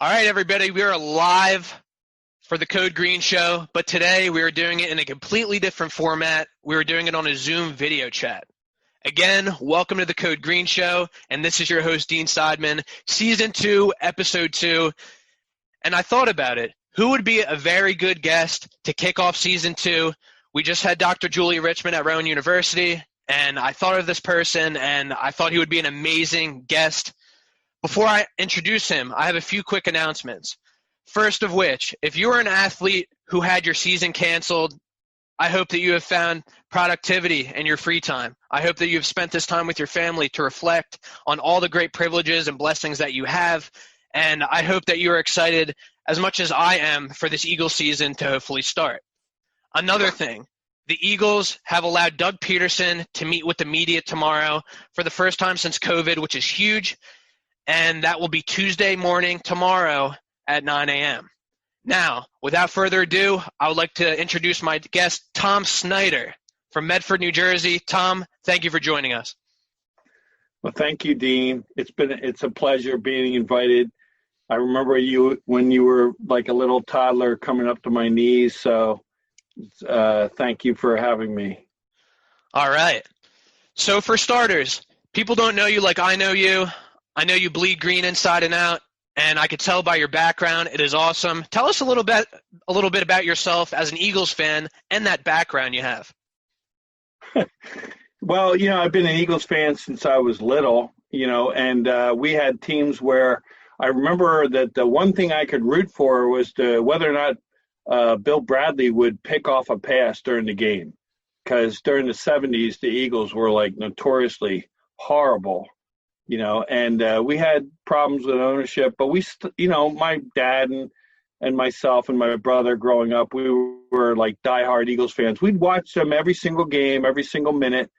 All right, everybody, we are live for the Code Green Show, but today we are doing it in a completely different format. We are doing it on a Zoom video chat. Again, welcome to the Code Green Show, and this is your host, Dean Seidman, Season 2, Episode 2. And I thought about it. Who would be a very good guest to kick off Season 2? We just had Dr. Julie Richmond at Rowan University, and I thought of this person, and I thought he would be an amazing guest. Before I introduce him, I have a few quick announcements. First of which, if you are an athlete who had your season canceled, I hope that you have found productivity in your free time. I hope that you have spent this time with your family to reflect on all the great privileges and blessings that you have. And I hope that you are excited as much as I am for this Eagles season to hopefully start. Another thing, the Eagles have allowed Doug Peterson to meet with the media tomorrow for the first time since COVID, which is huge. And that will be Tuesday morning tomorrow at 9 a.m. Now, without further ado, I would like to introduce my guest, Thom Snyder from Medford, New Jersey. Tom, thank you for joining us. Well, thank you, Dean. It's a pleasure being invited. I remember you when you were like a little toddler coming up to my knees, so thank you for having me. All right. So for starters, people don't know you like I know you. I know you bleed green inside and out, and I could tell by your background. It is awesome. Tell us a little bit about yourself as an Eagles fan and that background you have. Well, I've been an Eagles fan since I was little, and we had teams where I remember that the one thing I could root for was whether or not Bill Bradley would pick off a pass during the game, because during the 70s, the Eagles were like notoriously horrible. And we had problems with ownership, but my dad and myself and my brother growing up, we were like diehard Eagles fans. We'd watch them every single game, every single minute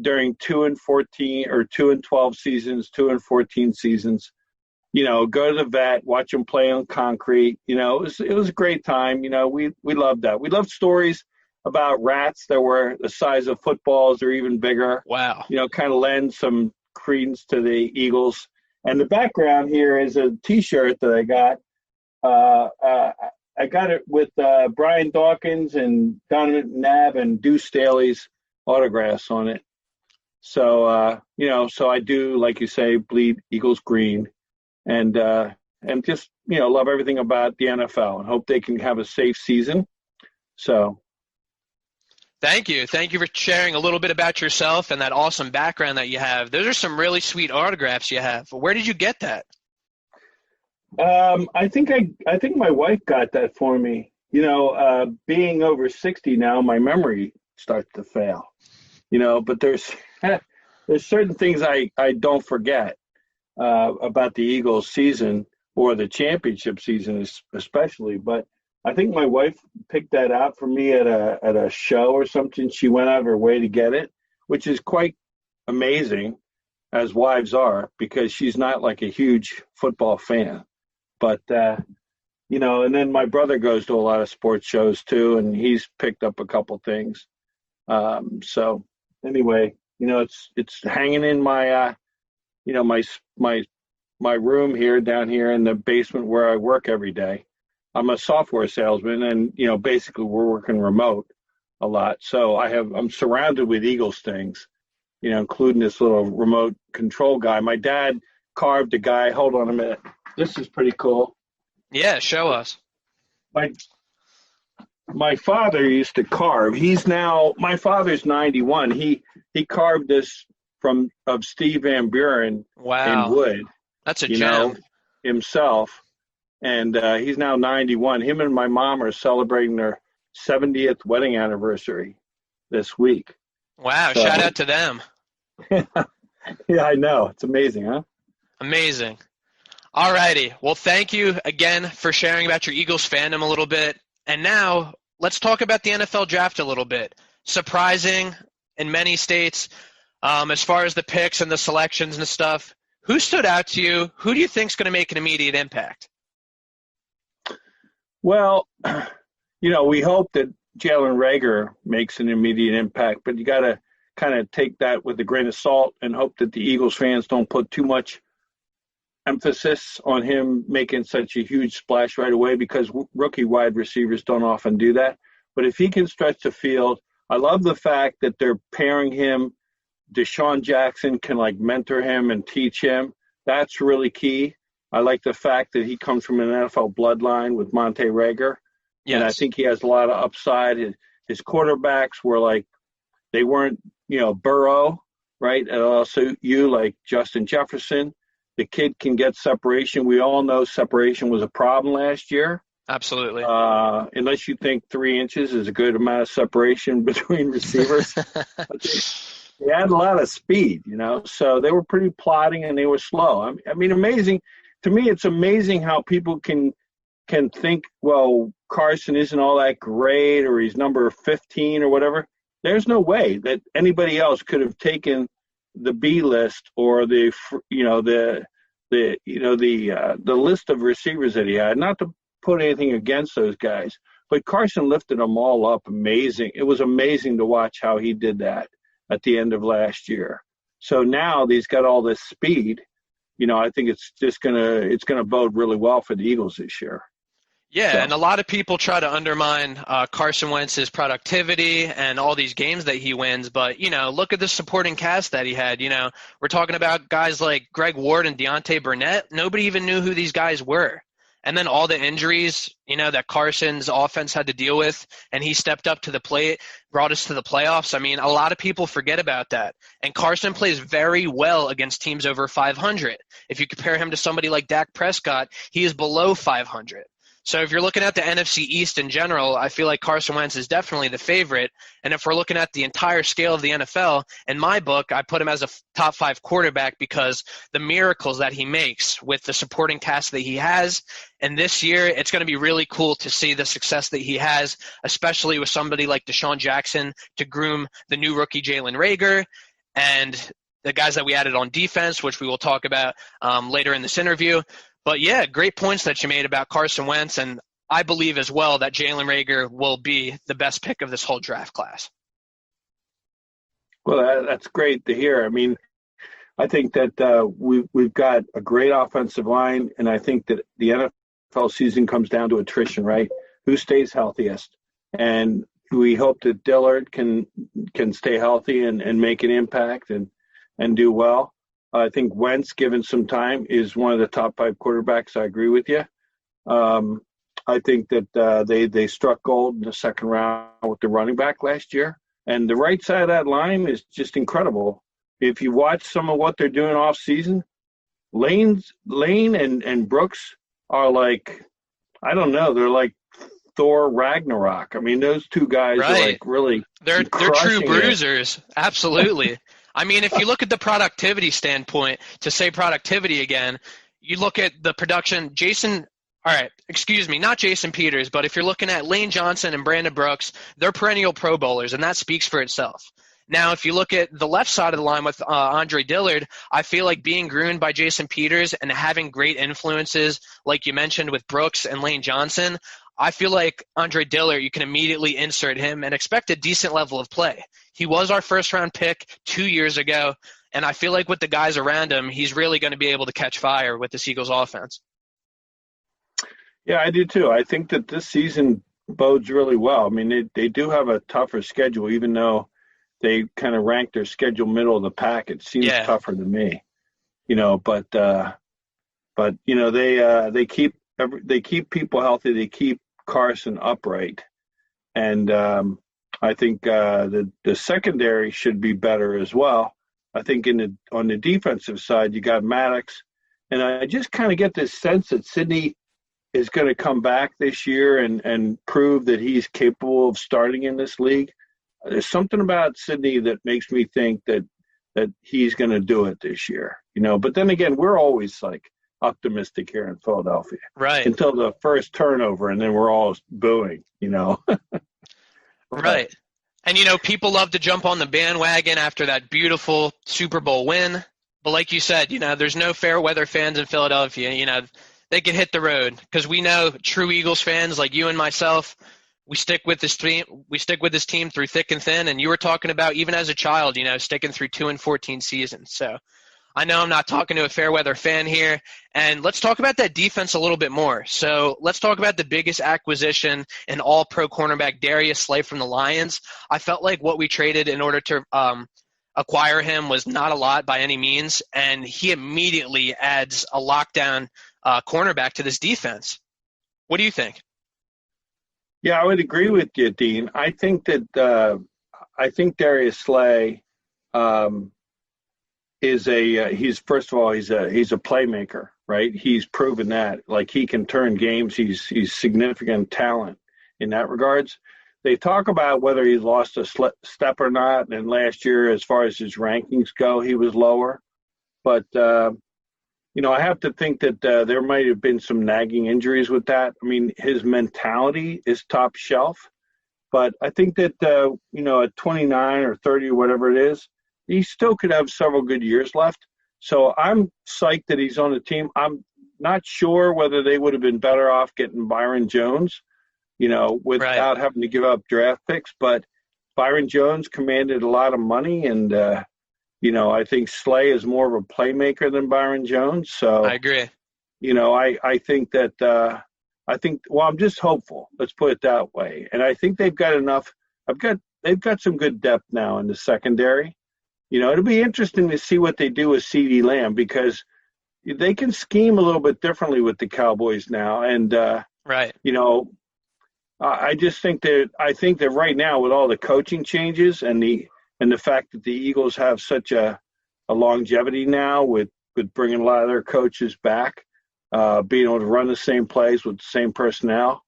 during 2 and 14 or 2 and 12 seasons, 2 and 14 seasons. Go to the vet, watch them play on concrete. It was a great time. We loved that. We loved stories about rats that were the size of footballs or even bigger. Wow. Kind of lend some credence to the Eagles. And the background here is a T-shirt that I got. I got it with Brian Dawkins and Donovan McNabb and Deuce Staley's autographs on it. So so I do, like you say, bleed Eagles green, and just love everything about the NFL and hope they can have a safe season. So. Thank you. Thank you for sharing a little bit about yourself and that awesome background that you have. Those are some really sweet autographs you have. Where did you get that? I think my wife got that for me. Being over 60 now, my memory starts to fail. But there's certain things I don't forget about the Eagles season or the championship season especially. But I think my wife picked that out for me at a show or something. She went out of her way to get it, which is quite amazing, as wives are, because she's not like a huge football fan. But, and then my brother goes to a lot of sports shows too, and he's picked up a couple things. So anyway, it's hanging in my, my room here down here in the basement where I work every day. I'm a software salesman, and basically we're working remote a lot. So I'm surrounded with Eagles things, including this little remote control guy. My dad carved a guy. Hold on a minute. This is pretty cool. Yeah, show us. My father used to carve. My father's 91. He carved this of Steve Van Buren in wood. That's a gem. Himself. And he's now 91. Him and my mom are celebrating their 70th wedding anniversary this week. Wow, so, shout out to them. Yeah, I know. It's amazing, huh? Amazing. All righty. Well, thank you again for sharing about your Eagles fandom a little bit. And now let's talk about the NFL draft a little bit. Surprising in many states as far as the picks and the selections and stuff. Who stood out to you? Who do you think is going to make an immediate impact? Well, we hope that Jalen Reagor makes an immediate impact, but you got to kind of take that with a grain of salt and hope that the Eagles fans don't put too much emphasis on him making such a huge splash right away because rookie wide receivers don't often do that. But if he can stretch the field, I love the fact that they're pairing him. Deshaun Jackson can mentor him and teach him. That's really key. I like the fact that he comes from an NFL bloodline with Monte Rager. Yes. And I think he has a lot of upside. His quarterbacks were they weren't, Burrow, right, at LSU, like Justin Jefferson. The kid can get separation. We all know separation was a problem last year. Absolutely. Unless you think 3 inches is a good amount of separation between receivers. They had a lot of speed, so they were pretty plodding and they were slow. I mean, amazing. To me, it's amazing how people can think, well, Carson isn't all that great or he's number 15 or whatever. There's no way that anybody else could have taken the B list or the list of receivers that he had. Not to put anything against those guys, but Carson lifted them all up. Amazing. It was amazing to watch how he did that at the end of last year. So now he's got all this speed. I think it's just gonna bode really well for the Eagles this year. Yeah, and a lot of people try to undermine Carson Wentz's productivity and all these games that he wins. But, look at the supporting cast that he had. We're talking about guys like Greg Ward and Deontay Burnett. Nobody even knew who these guys were. And then all the injuries, that Carson's offense had to deal with, and he stepped up to the plate, brought us to the playoffs. I mean, a lot of people forget about that. And Carson plays very well against teams over 500. If you compare him to somebody like Dak Prescott, he is below 500. So if you're looking at the NFC East in general, I feel like Carson Wentz is definitely the favorite. And if we're looking at the entire scale of the NFL, in my book, I put him as a top 5 quarterback because the miracles that he makes with the supporting cast that he has. And this year, it's going to be really cool to see the success that he has, especially with somebody like Deshaun Jackson to groom the new rookie Jalen Reagor and the guys that we added on defense, which we will talk about later in this interview. But, yeah, great points that you made about Carson Wentz, and I believe as well that Jalen Reagor will be the best pick of this whole draft class. Well, that's great to hear. I mean, I think that we've got a great offensive line, and I think that the NFL season comes down to attrition, right? Who stays healthiest? And we hope that Dillard can stay healthy and make an impact and do well. I think Wentz, given some time, is one of the top 5 quarterbacks. I agree with you. I think that they struck gold in the second round with the running back last year. And the right side of that line is just incredible. If you watch some of what they're doing off season, Lane and Brooks are I don't know, they're like Thor Ragnarok. I mean, those two guys are really they're true bruisers. Absolutely. I mean, if you look at the productivity standpoint, to say productivity again, you look at the production, not Jason Peters, but if you're looking at Lane Johnson and Brandon Brooks, they're perennial Pro Bowlers, and that speaks for itself. Now, if you look at the left side of the line with Andre Dillard, I feel like being groomed by Jason Peters and having great influences, like you mentioned with Brooks and Lane Johnson, I feel like Andre Dillard, you can immediately insert him and expect a decent level of play. He was our first-round pick 2 years ago, and I feel like with the guys around him, he's really going to be able to catch fire with the Eagles offense. Yeah, I do too. I think that this season bodes really well. I mean, they do have a tougher schedule, even though they kind of rank their schedule middle of the pack. It seems tougher to me, but they keep people healthy. They keep Carson upright. And I think the secondary should be better as well. I think on the defensive side, you got Maddox. And I just kind of get this sense that Sidney is going to come back this year and prove that he's capable of starting in this league. There's something about Sidney that makes me think that he's going to do it this year. But then again, we're always optimistic here in Philadelphia. Right. Until the first turnover, and then we're all booing, Right. And, people love to jump on the bandwagon after that beautiful Super Bowl win. But like you said, there's no fair weather fans in Philadelphia. They can hit the road because we know true Eagles fans like you and myself, we stick with this team. We stick with this team through thick and thin. And you were talking about even as a child, sticking through 2 and 14 seasons. So I know I'm not talking to a fair weather fan here, and let's talk about that defense a little bit more. So let's talk about the biggest acquisition in all-pro cornerback Darius Slay from the Lions. I felt like what we traded in order to acquire him was not a lot by any means, and he immediately adds a lockdown cornerback to this defense. What do you think? Yeah, I would agree with you, Dean. I think Darius Slay he's first of all he's a playmaker, right? He's proven that, like, he can turn games. He's significant talent in that regards. They talk about whether he lost a step or not, and last year, as far as his rankings go, he was lower. But I have to think that there might have been some nagging injuries with that. I mean, his mentality is top shelf, but I think that at 29 or 30 or whatever it is, he still could have several good years left. So I'm psyched that he's on the team. I'm not sure whether they would have been better off getting Byron Jones, without having to give up draft picks. But Byron Jones commanded a lot of money, and, I think Slay is more of a playmaker than Byron Jones. So I agree. I think that I'm just hopeful. Let's put it that way. And I think they've got enough. They've got some good depth now in the secondary. It'll be interesting to see what they do with CeeDee Lamb, because they can scheme a little bit differently with the Cowboys now. And, I just think that right now, with all the coaching changes and the fact that the Eagles have such a longevity now with bringing a lot of their coaches back, being able to run the same plays with the same personnel,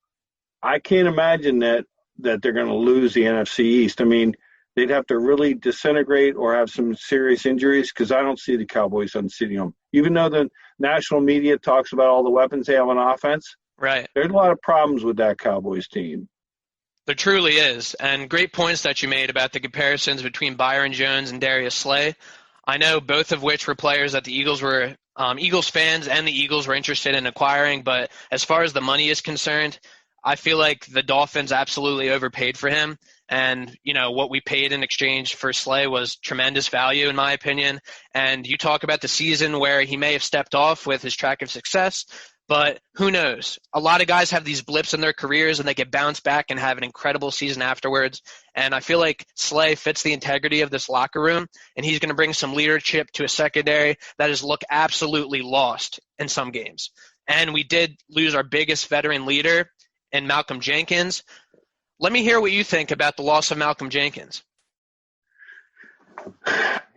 I can't imagine that they're going to lose the NFC East. I mean, they'd have to really disintegrate or have some serious injuries, because I don't see the Cowboys unseating them. Even though the national media talks about all the weapons they have on offense, right, there's a lot of problems with that Cowboys team. There truly is, and great points that you made about the comparisons between Byron Jones and Darius Slay. I know both of which were players that the Eagles were Eagles fans and the Eagles were interested in acquiring, but as far as the money is concerned, I feel like the Dolphins absolutely overpaid for him. And, what we paid in exchange for Slay was tremendous value, in my opinion. And you talk about the season where he may have stepped off with his track of success, but who knows? A lot of guys have these blips in their careers, and they get bounced back and have an incredible season afterwards. And I feel like Slay fits the integrity of this locker room, and he's going to bring some leadership to a secondary that has looked absolutely lost in some games. And we did lose our biggest veteran leader in Malcolm Jenkins. Let me hear what you think about the loss of Malcolm Jenkins.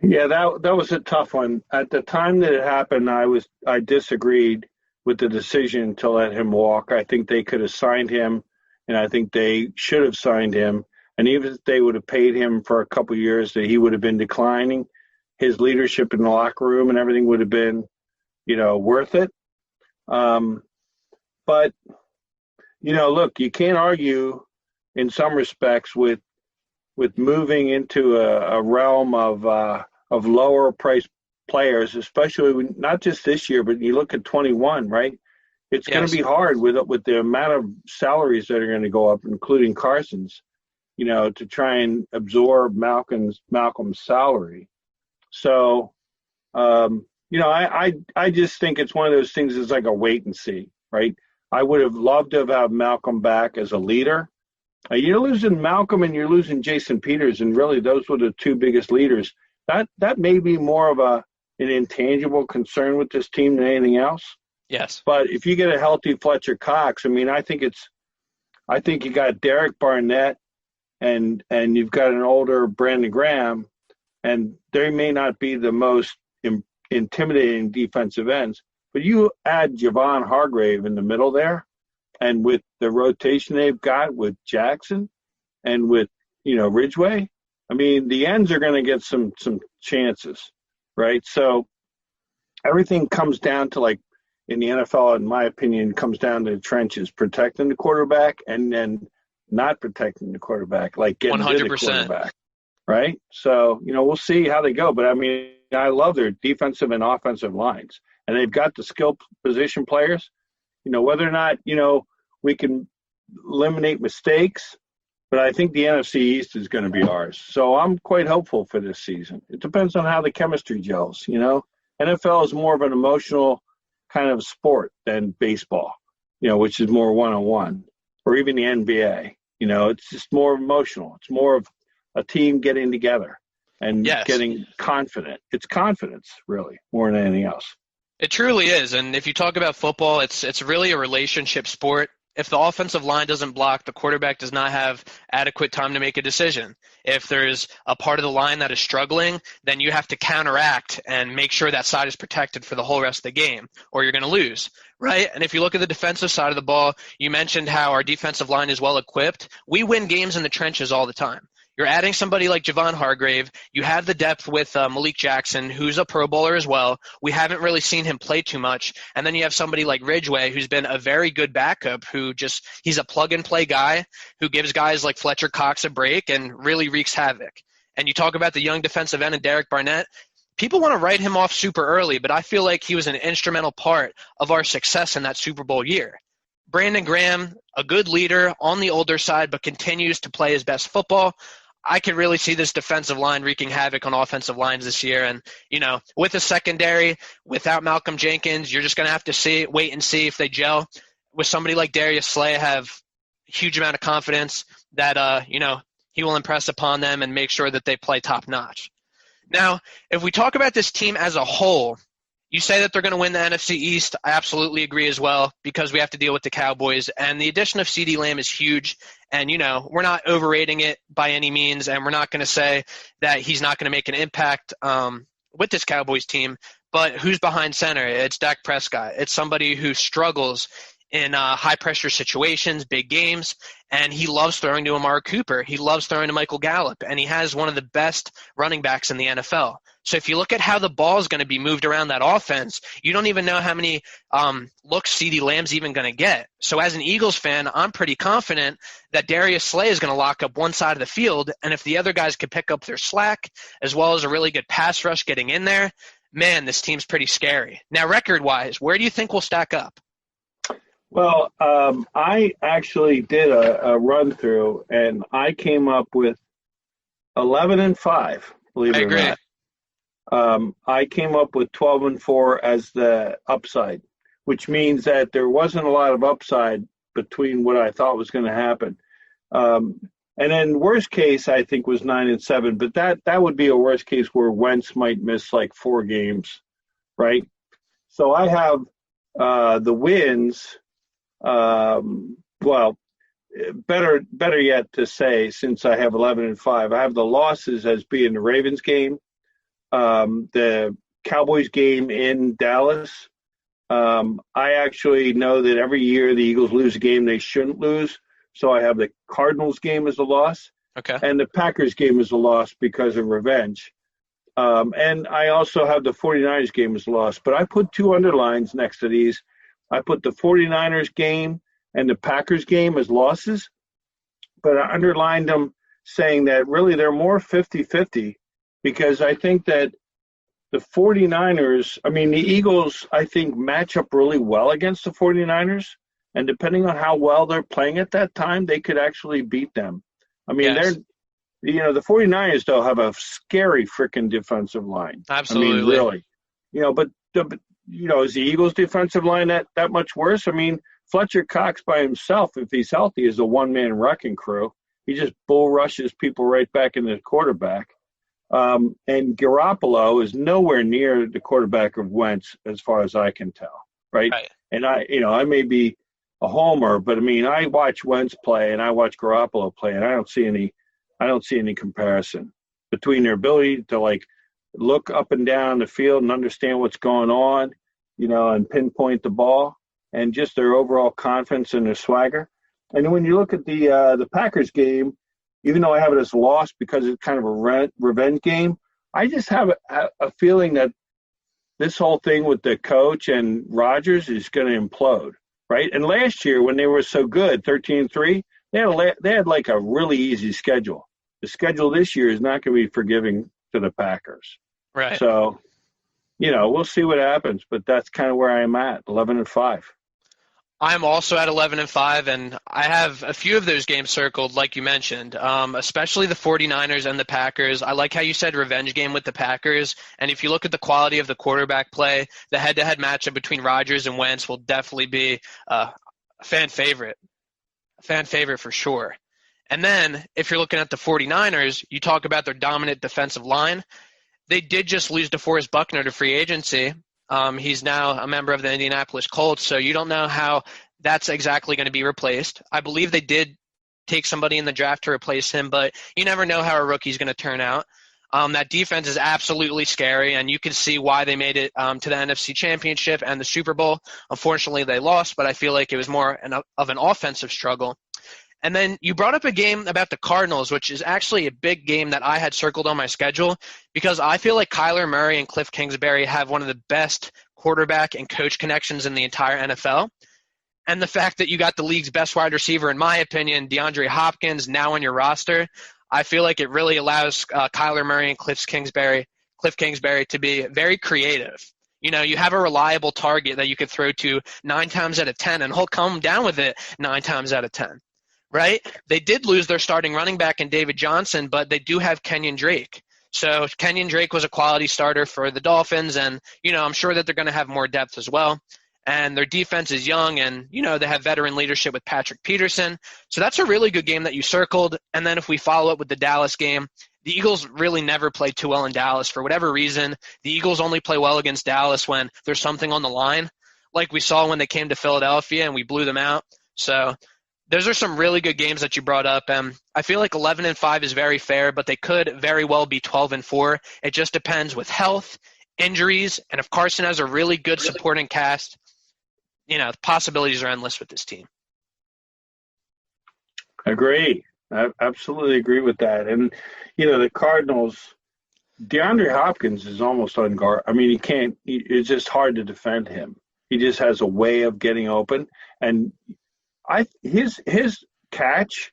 Yeah, that was a tough one. At the time that it happened, I disagreed with the decision to let him walk. I think they could have signed him, and I think they should have signed him. And even if they would have paid him for a couple of years, that he would have been declining. His leadership in the locker room and everything would have been, worth it. But look, you can't argue in some respects with moving into a realm of lower priced players, especially not just this year, but you look at 21, right? It's going to be hard with the amount of salaries that are going to go up, including Carson's, to try and absorb Malcolm's salary. So, I just think it's one of those things. It's like a wait and see, right? I would have loved to have had Malcolm back as a leader. You're losing Malcolm and you're losing Jason Peters, and really those were the two biggest leaders. That may be more of an intangible concern with this team than anything else. Yes. But if you get a healthy Fletcher Cox, I mean, I think you got Derek Barnett and you've got an older Brandon Graham, and they may not be the most intimidating defensive ends, but you add Javon Hargrave in the middle there, and with the rotation they've got with Jackson and with, Ridgeway, I mean, the ends are going to get some chances, right? So everything comes down to, like, in the NFL, in my opinion, comes down to the trenches, protecting the quarterback and then not protecting the quarterback, like getting 100%. To the quarterback, right? So, we'll see how they go. But, I mean, I love their defensive and offensive lines. And they've got the skill position players. Whether or not, we can eliminate mistakes, but I think the NFC East is going to be ours. So I'm quite hopeful for this season. It depends on how the chemistry gels, NFL is more of an emotional kind of sport than baseball, which is more one-on-one, or even the NBA. It's just more emotional. It's more of a team getting together and getting confident. It's confidence, really, more than anything else. It truly is. And if you talk about football, it's really a relationship sport. If the offensive line doesn't block, the quarterback does not have adequate time to make a decision. If there's a part of the line that is struggling, then you have to counteract and make sure that side is protected for the whole rest of the game, or you're going to lose, right? And if you look at the defensive side of the ball, you mentioned how our defensive line is well equipped. We win games in the trenches all the time. You're adding somebody like Javon Hargrave. You have the depth with Malik Jackson, who's a Pro Bowler as well. We haven't really seen him play too much. And then you have somebody like Ridgeway, who's been a very good backup, he's a plug-and-play guy who gives guys like Fletcher Cox a break and really wreaks havoc. And you talk about the young defensive end and Derek Barnett. People want to write him off super early, but I feel like he was an instrumental part of our success in that Super Bowl year. Brandon Graham, a good leader on the older side, but continues to play his best football. I can really see this defensive line wreaking havoc on offensive lines this year. And, with a secondary, without Malcolm Jenkins, you're just going to have to wait and see if they gel. With somebody like Darius Slay, I have a huge amount of confidence that, he will impress upon them and make sure that they play top notch. Now, if we talk about this team as a whole, you say that they're going to win the NFC East. I absolutely agree as well, because we have to deal with the Cowboys. And the addition of CeeDee Lamb is huge. And, we're not overrating it by any means. And we're not going to say that he's not going to make an impact with this Cowboys team. But who's behind center? It's Dak Prescott. It's somebody who struggles in high-pressure situations, big games, and he loves throwing to Amari Cooper. He loves throwing to Michael Gallup, and he has one of the best running backs in the NFL. So if you look at how the ball is going to be moved around that offense, you don't even know how many looks CeeDee Lamb's even going to get. So as an Eagles fan, I'm pretty confident that Darius Slay is going to lock up one side of the field, and if the other guys can pick up their slack, as well as a really good pass rush getting in there, man, this team's pretty scary. Now, record-wise, where do you think we'll stack up? Well, I actually did a run through, and I came up with 11-5. Believe it or not. I came up with 12-4 as the upside, which means that there wasn't a lot of upside between what I thought was going to happen. And then worst case, I think, was 9-7, but that would be a worst case where Wentz might miss like 4 games, right? So I have the wins. Well, better yet to say, since I have 11-5, I have the losses as being the Ravens game, the Cowboys game in Dallas. I actually know that every year the Eagles lose a game they shouldn't lose, so I have the Cardinals game as a loss, and the Packers game as a loss because of revenge. And I also have the 49ers game as a loss, but I put 2 underlines next to these. I put the 49ers game and the Packers game as losses, but I underlined them saying that really they're more 50-50, because I think that the 49ers, the Eagles, I think, match up really well against the 49ers, and depending on how well they're playing at that time, they could actually beat them. Yes. The 49ers, though, have a scary freaking defensive line. Absolutely. Really. But is the Eagles' defensive line that much worse? Fletcher Cox by himself, if he's healthy, is a one-man wrecking crew. He just bull rushes people right back into the quarterback. And Garoppolo is nowhere near the quarterback of Wentz, as far as I can tell, right? And I may be a homer, but I watch Wentz play and I watch Garoppolo play, and I don't see any comparison between their ability to look up and down the field and understand what's going on, and pinpoint the ball, and just their overall confidence and their swagger. And when you look at the Packers game, even though I have it as a loss because it's kind of a revenge game, I just have a feeling that this whole thing with the coach and Rodgers is going to implode, right? And last year when they were so good, 13-3, they had like a really easy schedule. The schedule this year is not going to be forgiving to the Packers. Right. So, we'll see what happens, but that's kind of where I am at, 11-5. I'm also at 11-5, and I have a few of those games circled, like you mentioned, especially the 49ers and the Packers. I like how you said revenge game with the Packers, and if you look at the quality of the quarterback play, the head-to-head matchup between Rodgers and Wentz will definitely be a fan favorite for sure. And then if you're looking at the 49ers, you talk about their dominant defensive line. They did just lose DeForest Buckner to free agency. He's now a member of the Indianapolis Colts, so you don't know how that's exactly going to be replaced. I believe they did take somebody in the draft to replace him, but you never know how a rookie's going to turn out. That defense is absolutely scary, and you can see why they made it to the NFC Championship and the Super Bowl. Unfortunately, they lost, but I feel like it was more of an offensive struggle. And then you brought up a game about the Cardinals, which is actually a big game that I had circled on my schedule because I feel like Kyler Murray and Cliff Kingsbury have one of the best quarterback and coach connections in the entire NFL. And the fact that you got the league's best wide receiver, in my opinion, DeAndre Hopkins, now on your roster, I feel like it really allows Kyler Murray and Cliff Kingsbury to be very creative. You know, you have a reliable target that you could throw to 9 times out of 10, and he'll come down with it 9 times out of 10. Right? They did lose their starting running back in David Johnson, but they do have Kenyon Drake. So Kenyon Drake was a quality starter for the Dolphins, and, you know, I'm sure that they're going to have more depth as well. And their defense is young, and, you know, they have veteran leadership with Patrick Peterson. So that's a really good game that you circled. And then if we follow up with the Dallas game, the Eagles really never play too well in Dallas for whatever reason. The Eagles only play well against Dallas when there's something on the line, like we saw when they came to Philadelphia and we blew them out. So those are some really good games that you brought up. I feel like 11-5 is very fair, but they could very well be 12-4. It just depends with health, injuries, and if Carson has a really good supporting cast, you know, the possibilities are endless with this team. Agree. I absolutely agree with that. And, you know, the Cardinals, DeAndre Hopkins is almost unguardable. I mean, it's just hard to defend him. He just has a way of getting open. And his catch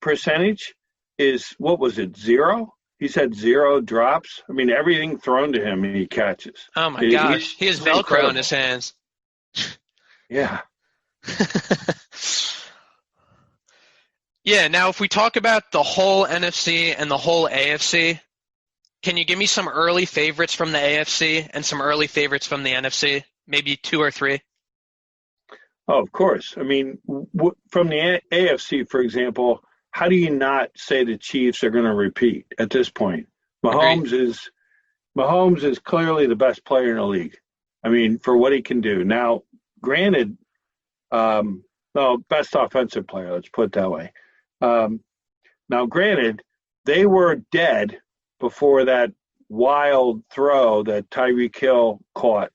percentage is, what was it, 0? He's had 0 drops. I mean, everything thrown to him he catches. Oh my gosh, he has Velcro incredible. In his hands. Yeah. Yeah, now if we talk about the whole NFC and the whole AFC, can you give me some early favorites from the AFC and some early favorites from the NFC? Maybe 2 or 3? Oh, of course. I mean, from the AFC, for example, how do you not say the Chiefs are going to repeat at this point? Mahomes is clearly the best player in the league. I mean, for what he can do. Now, granted, best offensive player, let's put it that way. Now, granted, they were dead before that wild throw that Tyreek Hill caught,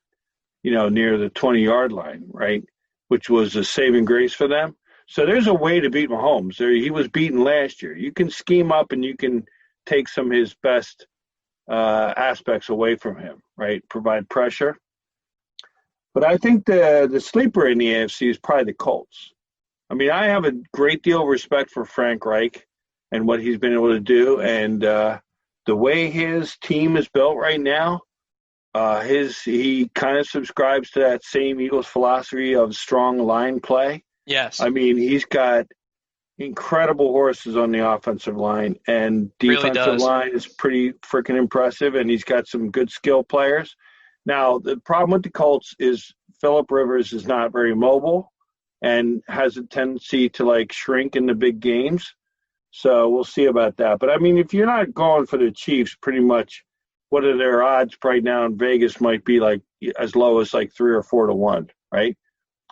you know, near the 20-yard line, right, which was a saving grace for them. So there's a way to beat Mahomes. He was beaten last year. You can scheme up and you can take some of his best aspects away from him, right, provide pressure. But I think the sleeper in the AFC is probably the Colts. I mean, I have a great deal of respect for Frank Reich and what he's been able to do. And the way his team is built right now, he kind of subscribes to that same Eagles philosophy of strong line play. Yes. I mean, he's got incredible horses on the offensive line, and defensive line is pretty freaking impressive, and he's got some good skill players. Now, the problem with the Colts is Phillip Rivers is not very mobile and has a tendency to, like, shrink in the big games. So we'll see about that. But, I mean, if you're not going for the Chiefs, pretty much what are their odds right now in Vegas might be, like, as low as, like, 3 or 4 to 1, right?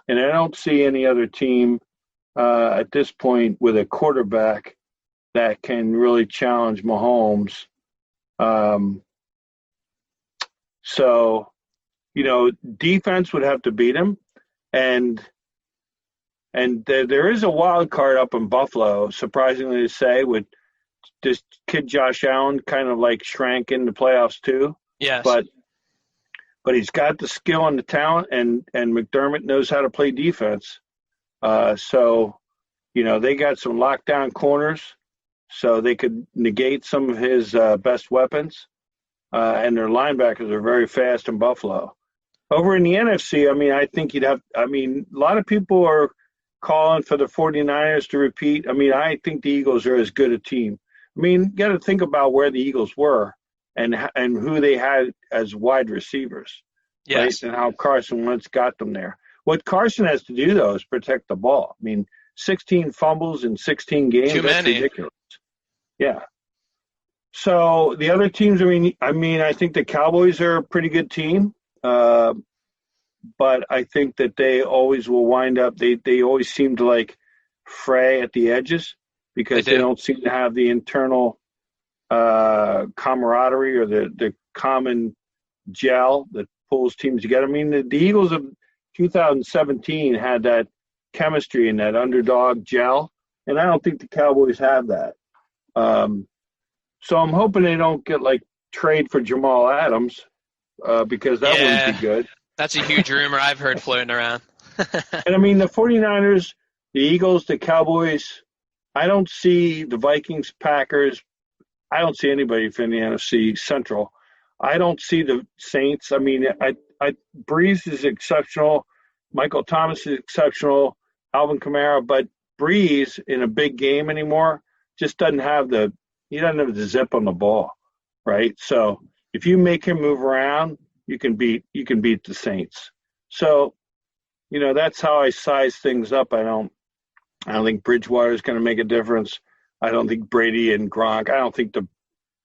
And I don't see any other team at this point with a quarterback that can really challenge Mahomes. So, you know, defense would have to beat him. And there is a wild card up in Buffalo, surprisingly to say, with this kid Josh Allen kind of like shrank in the playoffs too. Yes. But he's got the skill and the talent, and McDermott knows how to play defense. So, you know, they got some lockdown corners, so they could negate some of his best weapons. And their linebackers are very fast in Buffalo. Over in the NFC, I mean, I think a lot of people are calling for the 49ers to repeat. I mean, I think the Eagles are as good a team. I mean, you got to think about where the Eagles were and who they had as wide receivers, right? Yes. And how Carson Wentz got them there. What Carson has to do, though, is protect the ball. I mean, 16 fumbles in 16 games, Too that's many. ridiculous. Yeah. So the other teams, I think the Cowboys are a pretty good team. But I think that they always will wind up. They always seem to like fray at the edges because they don't seem to have the internal camaraderie or the common gel that pulls teams together. I mean, the Eagles of 2017 had that chemistry and that underdog gel, and I don't think the Cowboys have that. So I'm hoping they don't get like trade for Jamal Adams because that wouldn't be good. That's a huge rumor I've heard floating around. And I mean, the 49ers, the Eagles, the Cowboys, I don't see the Vikings, Packers. I don't see anybody from the NFC Central. I don't see the Saints. I mean, Breeze is exceptional. Michael Thomas is exceptional. Alvin Kamara, but Breeze in a big game anymore just doesn't have the zip on the ball, right? So if you make him move around, you can beat the Saints. So, that's how I size things up. I don't think Bridgewater is going to make a difference. I don't think Brady and Gronk. I don't think the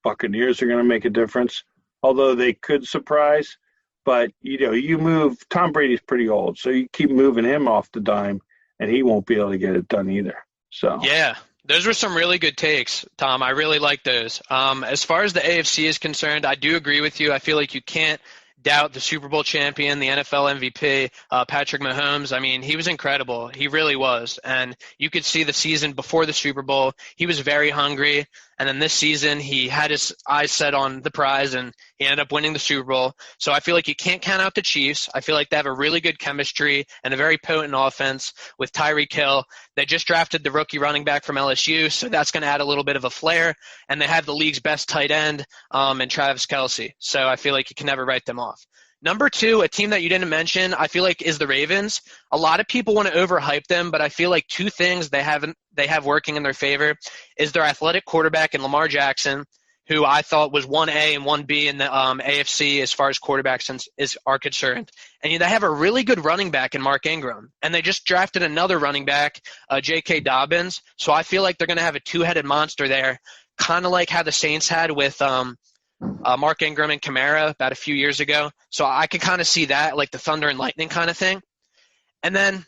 Buccaneers are going to make a difference, although they could surprise. But you move Tom Brady's pretty old, so you keep moving him off the dime, and he won't be able to get it done either. So yeah. Those were some really good takes, Tom. I really like those. As far as the AFC is concerned, I do agree with you. I feel like you can't doubt the Super Bowl champion, the NFL MVP, Patrick Mahomes. I mean, he was incredible. He really was. And you could see the season before the Super Bowl, he was very hungry. And then this season, he had his eyes set on the prize, and he ended up winning the Super Bowl. So I feel like you can't count out the Chiefs. I feel like they have a really good chemistry and a very potent offense with Tyreek Hill. They just drafted the rookie running back from LSU, so that's going to add a little bit of a flair. And they have the league's best tight end in Travis Kelce. So I feel like you can never write them off. Number two, a team that you didn't mention, I feel like is the Ravens. A lot of people want to overhype them, but I feel like two things they have working in their favor is their athletic quarterback in Lamar Jackson, who I thought was 1A and 1B in the AFC as far as quarterbacks are concerned. And they have a really good running back in Mark Ingram. And they just drafted another running back, J.K. Dobbins. So I feel like they're going to have a two-headed monster there, kind of like how the Saints had with Mark Ingram and Kamara about a few years ago. So I could kind of see that, like the thunder and lightning kind of thing. And then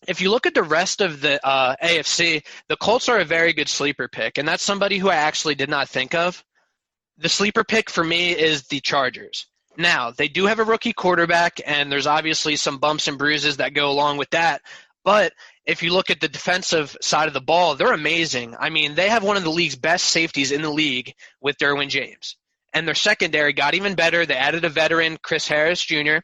if you look at the rest of the AFC, the Colts are a very good sleeper pick, and that's somebody who I actually did not think of. The sleeper pick for me is the Chargers. Now, they do have a rookie quarterback, and there's obviously some bumps and bruises that go along with that. But if you look at the defensive side of the ball, they're amazing. I mean, they have one of the league's best safeties in the league with Derwin James. And their secondary got even better. They added a veteran, Chris Harris Jr.,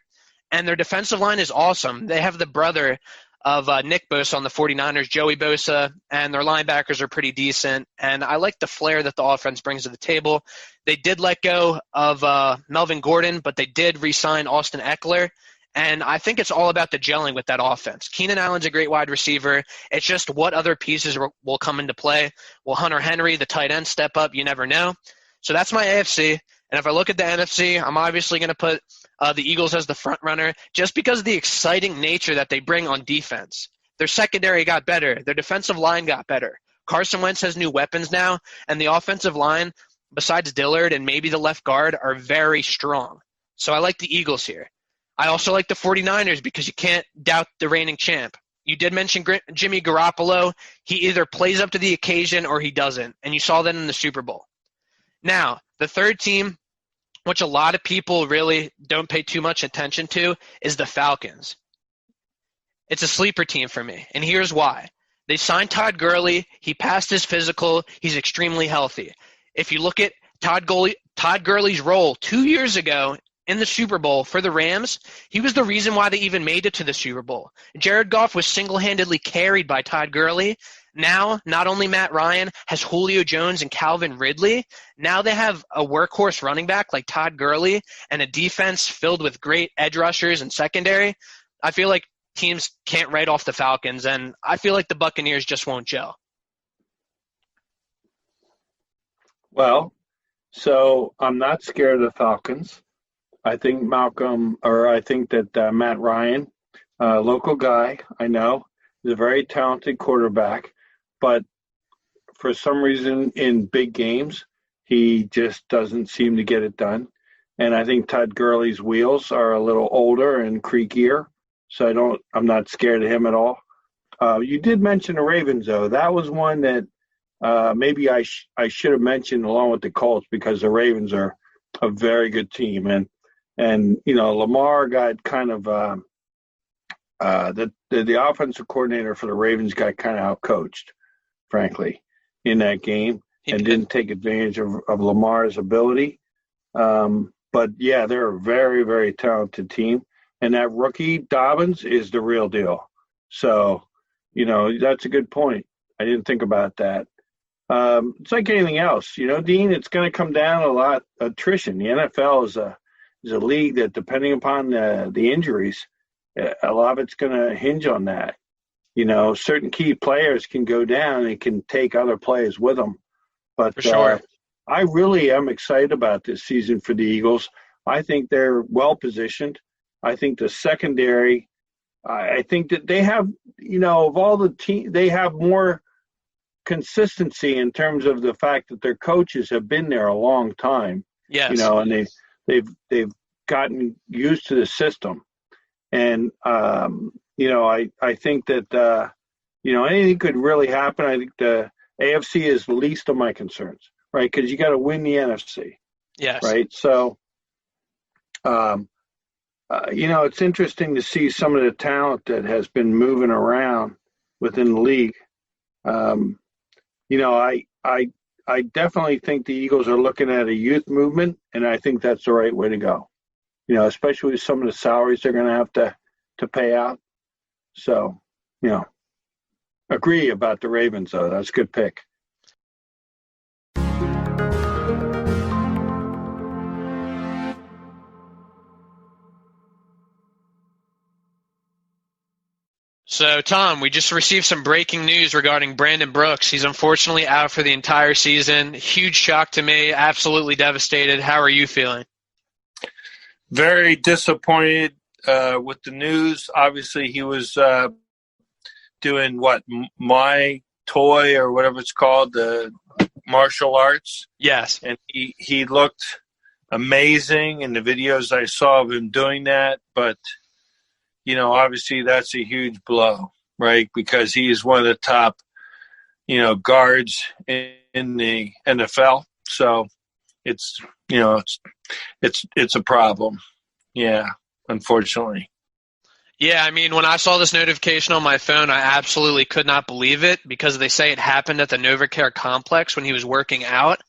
and their defensive line is awesome. They have the brother of Nick Bosa on the 49ers, Joey Bosa, and their linebackers are pretty decent. And I like the flair that the offense brings to the table. They did let go of Melvin Gordon, but they did re-sign Austin Eckler. And I think it's all about the gelling with that offense. Keenan Allen's a great wide receiver. It's just what other pieces will come into play. Will Hunter Henry, the tight end, step up? You never know. So that's my AFC. And if I look at the NFC, I'm obviously going to put the Eagles as the front runner just because of the exciting nature that they bring on defense. Their secondary got better. Their defensive line got better. Carson Wentz has new weapons now, and the offensive line, besides Dillard and maybe the left guard, are very strong. So I like the Eagles here. I also like the 49ers because you can't doubt the reigning champ. You did mention Jimmy Garoppolo. He either plays up to the occasion or he doesn't, and you saw that in the Super Bowl. Now, the third team, which a lot of people really don't pay too much attention to, is the Falcons. It's a sleeper team for me, and here's why. They signed Todd Gurley. He passed his physical. He's extremely healthy. If you look at Todd Gurley's role 2 years ago in the Super Bowl for the Rams, he was the reason why they even made it to the Super Bowl. Jared Goff was single-handedly carried by Todd Gurley, Now, not only Matt Ryan has Julio Jones and Calvin Ridley, now they have a workhorse running back like Todd Gurley and a defense filled with great edge rushers and secondary. I feel like teams can't write off the Falcons, and I feel like the Buccaneers just won't gel. Well, so I'm not scared of the Falcons. I think that Matt Ryan, local guy, I know, is a very talented quarterback, but for some reason in big games, he just doesn't seem to get it done. And I think Todd Gurley's wheels are a little older and creakier, so I'm not scared of him at all. You did mention the Ravens, though. That was one that maybe I should have mentioned along with the Colts, because the Ravens are a very good team, and Lamar got kind of the offensive coordinator for the Ravens got kind of outcoached, frankly, in that game, and didn't take advantage of Lamar's ability. But yeah, they're a very, very talented team, and that rookie Dobbins is the real deal. So, that's a good point. I didn't think about that. It's like anything else, Dean. It's going to come down a lot. Attrition. The NFL is a league that, depending upon the injuries, a lot of it's going to hinge on that. Certain key players can go down and can take other players with them. But for sure, I really am excited about this season for the Eagles. I think they're well positioned. I think the secondary. I think that they have, of all the team, they have more consistency in terms of the fact that their coaches have been there a long time. Yes. And they've gotten used to the system. And I think that anything could really happen. I think the AFC is the least of my concerns, right? Because you got to win the NFC. Yes. Right. So, it's interesting to see some of the talent that has been moving around within the league. I definitely think the Eagles are looking at a youth movement, and I think that's the right way to go. Especially with some of the salaries they're going to have to pay out. So, agree about the Ravens, though. That's a good pick. So, Tom, we just received some breaking news regarding Brandon Brooks. He's unfortunately out for the entire season. Huge shock to me. Absolutely devastated. How are you feeling? Very disappointed with the news. Obviously, he was doing my toy or whatever it's called, the martial arts. Yes. And he looked amazing in the videos I saw of him doing that. But, obviously that's a huge blow, right? Because he is one of the top, guards in the NFL. So it's a problem. Yeah, unfortunately. Yeah, I mean, when I saw this notification on my phone, I absolutely could not believe it, because they say it happened at the NovaCare complex when he was working out.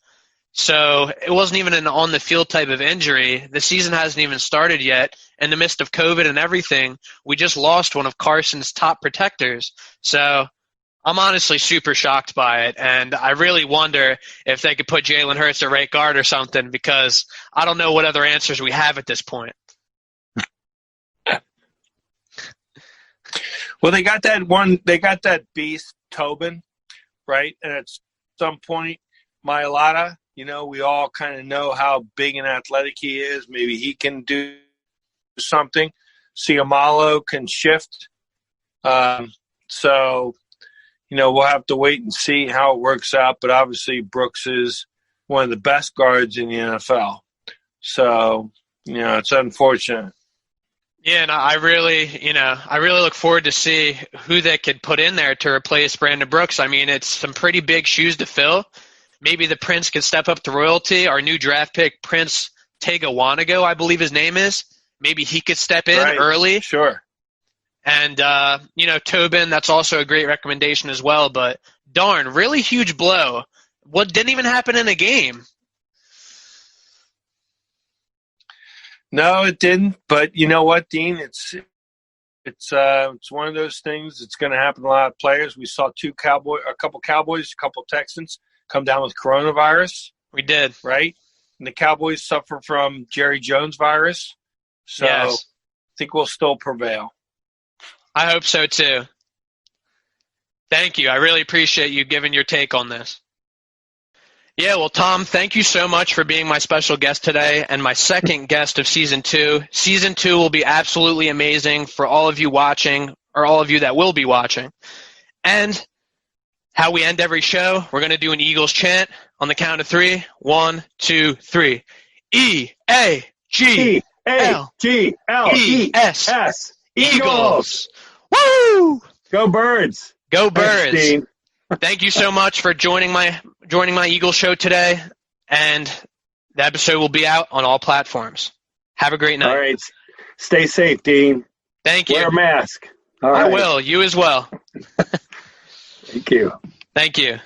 So it wasn't even an on-the-field type of injury. The season hasn't even started yet. In the midst of COVID and everything, we just lost one of Carson's top protectors. So I'm honestly super shocked by it, and I really wonder if they could put Jalen Hurts at right guard or something, because I don't know what other answers we have at this point. Well, they got that beast, Tobin, right? And at some point, Mailata, we all kind of know how big and athletic he is. Maybe he can do something. Siamalo can shift. So, we'll have to wait and see how it works out. But obviously, Brooks is one of the best guards in the NFL. So, it's unfortunate. Yeah, and I really look forward to see who they could put in there to replace Brandon Brooks. I mean, it's some pretty big shoes to fill. Maybe the Prince could step up to royalty. Our new draft pick, Prince Tegawanago, I believe his name is. Maybe he could step in early. Sure. And, Tobin, that's also a great recommendation as well. But, darn, really huge blow. What didn't even happen in a game. No, it didn't. But you know what, Dean? It's one of those things that's going to happen to a lot of players. We saw a couple Cowboys, a couple Texans come down with coronavirus. We did. Right? And the Cowboys suffer from Jerry Jones virus. So yes. I think we'll still prevail. I hope so too. Thank you. I really appreciate you giving your take on this. Yeah, well, Thom, thank you so much for being my special guest today and my second guest of Season 2. Season 2 will be absolutely amazing for all of you watching, or all of you that will be watching. And how we end every show, we're going to do an Eagles chant on the count of 3. 1, 2, 3. E-A-G-L-E-S. Eagles. Woo! Go Birds. Go Birds. Thanks, Dean. Thank you so much for joining my Eagles show today, and the episode will be out on all platforms. Have a great night. All right. Stay safe, Dean. Thank you. Wear a mask. All I right. will. You as well. Thank you. Thank you.